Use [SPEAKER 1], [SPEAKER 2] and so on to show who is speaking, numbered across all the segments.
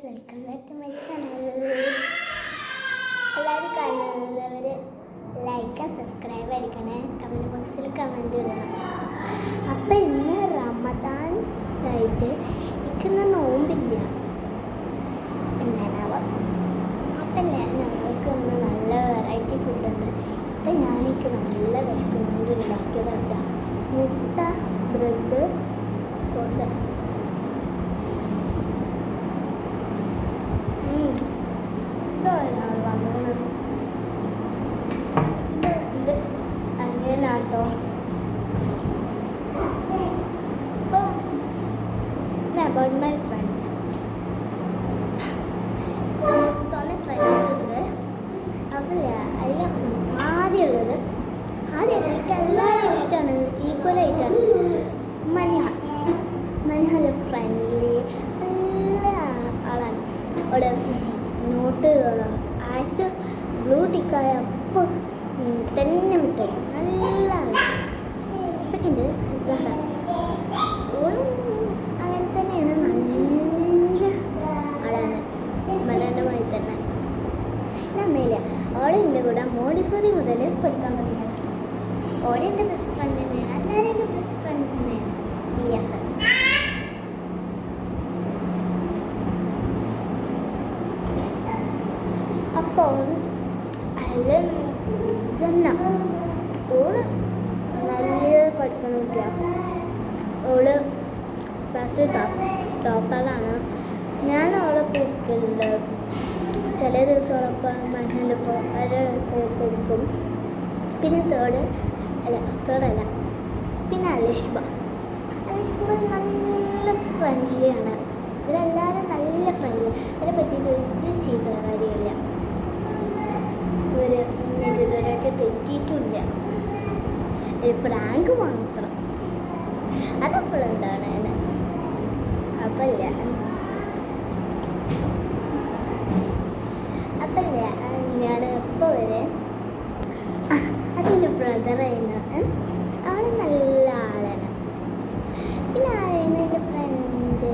[SPEAKER 1] Welcome back to my channel. എല്ലാവരും കാണുന്നവർ like subscribe അടിക്കണേ, കമൻറ്റ് ബോക്സിൽ കമൻറ്റ് ഇടണം. അപ്പം ഇന്ന് റമദാൻ ആയിട്ട് ഇരിക്കുന്ന നോമ്പില്ല എന്താണാവോ. അപ്പം ഞങ്ങൾക്ക് ഇന്ന് നല്ല വെറൈറ്റി ഫുഡുണ്ട്. ഇപ്പം ഞാനെനിക്ക് നല്ല വിഷമം ഉണ്ടാക്കിയതാണ് മുട്ട ബ്രെഡ് സോസ്. ഇത് അങ്ങനെയാട്ടോ. അപ്പോൾ അബൌട്ട് മൈ ഫ്രണ്ട്സ്, തോന്നെ ഫ്രണ്ട്സ് ഉണ്ട്. അപ്പോൾ അതിൽ ആദ്യമുള്ളത് എനിക്ക് എല്ലാവരും ഇഷ്ടമാണ്, ഈക്വലായിട്ടാണ് മനിഹാൽ. ഫ്രണ്ട്ലി നല്ല ആളാണ്. അവിടെ നോട്ട് ആഴ്ച ബ്ലൂ ടിക്കായ അപ്പോൾ തന്നെ വിട്ടത് നല്ല ആളാണ്. സെക്കൻഡ് ഓളും അങ്ങനെ തന്നെയാണ്, നല്ല ആളാണ്, മനോഹരമായി തന്നെ. ഞാൻ മേലെ ഓളെൻ്റെ കൂടെ മോണ്ടിസോറി മുതൽ പഠിക്കാൻ തുടങ്ങിയത്. ഓളെ എൻ്റെ ബെസ്റ്റ് ഫ്രണ്ട് തന്നെയാണ്, എല്ലാവരും എൻ്റെ ബെസ്റ്റ് ഫ്രണ്ട് തന്നെയാണ്. BFF. അപ്പോൾ അതിൽ ജന്ന ഓള് നല്ല പഠിക്കുന്ന കുട്ടിയാണ്. ഓള് ക്ലാസ്സിൽ ടോപ്പറാണ്. ഞാൻ അവളെ പഠിക്കലുണ്ട്. ചില ദിവസം അവളൊപ്പം മനസ്സിലിപ്പോൾ അവരെ പഠിക്കും. പിന്നെ തേർഡല്ല പിന്നെ അലിഷ്ബ നല്ല ഫ്രണ്ട്ലിയാണ്. ഇവരെല്ലാവരും നല്ല ഫ്രണ്ട്ലി. അവരെ പറ്റിയിട്ട് ഒരു ചീത്ത കാര്യമില്ല. ഇവർ ഇതുവരെയായിട്ട് തെറ്റിയിട്ടില്ല. ഒരു പ്രാങ്ക് മാത്രം അതപ്പോഴുണ്ടാണ്. അപ്പല്ല ഞാൻ ഇപ്പോൾ വരെ അതിൻ്റെ ബ്രദറായിരുന്നു. അവൾ നല്ല ആളാണ്. പിന്നെ ആരായിരുന്നു എൻ്റെ ഫ്രണ്ട്,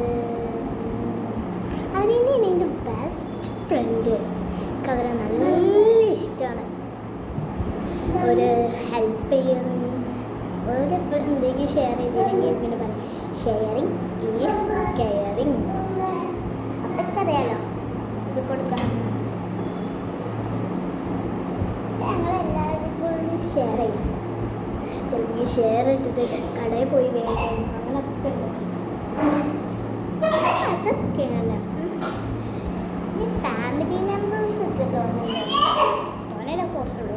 [SPEAKER 1] അവനെന്നെയാണ് എൻ്റെ ബെസ്റ്റ് ഫ്രണ്ട്. എനിക്ക് അവരെ നല്ല ഇഷ്ടമാണ്. ഒരു ഹെൽപ്പ് ചെയ്യും, ഒരെപ്പോഴും എന്തെങ്കിലും ഷെയർ ചെയ്തില്ലെങ്കിൽ പിന്നെ പറയും ഷെയറിങ് ഈസ് കെയറിങ്. അതൊക്കെ അറിയാലോ. ഇത് കൊടുക്കണം, ഞങ്ങളെല്ലാവരും കൂടി ഷെയർ ചെയ്യും. ചിലപ്പോൾ ഷെയർ ഇട്ടിട്ട് കടയിൽ പോയി വേണം അങ്ങനൊക്കെ ഉണ്ട്. അതൊക്കെയാണ്. ഇനി ഫാമിലി മെമ്പേഴ്സൊക്കെ തോന്നല കുറച്ചുള്ളൂ.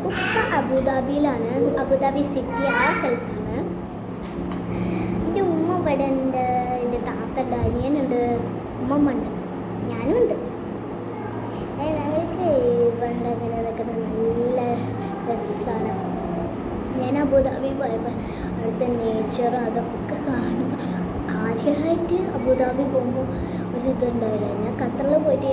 [SPEAKER 1] ഉപ്പ അബുദാബിയിലാണ്, അബുദാബി സിറ്റി ആ സ്ഥലത്താണ്. എൻ്റെ ഉമ്മ ഇവിടെ ഉണ്ട്, എൻ്റെ താത്തണ്ട്, അനിയനുണ്ട്, ഉമ്മമ്മ ഉണ്ട്, ഞാനും ഉണ്ട്. ഞങ്ങൾക്ക് ഇവിടെ ഇങ്ങനെ നിൽക്കുന്നത് നല്ല രസമാണ്. ഞാൻ അബുദാബി പോയപ്പോൾ അവിടുത്തെ നേച്ചറും അതൊക്കെ കാണുമ്പോൾ ആദ്യമായിട്ട് അബുദാബി പോകുമ്പോൾ ഒരു ഇതുണ്ടാവില്ല. ഞാൻ ഖത്തറിൽ പോയിട്ട്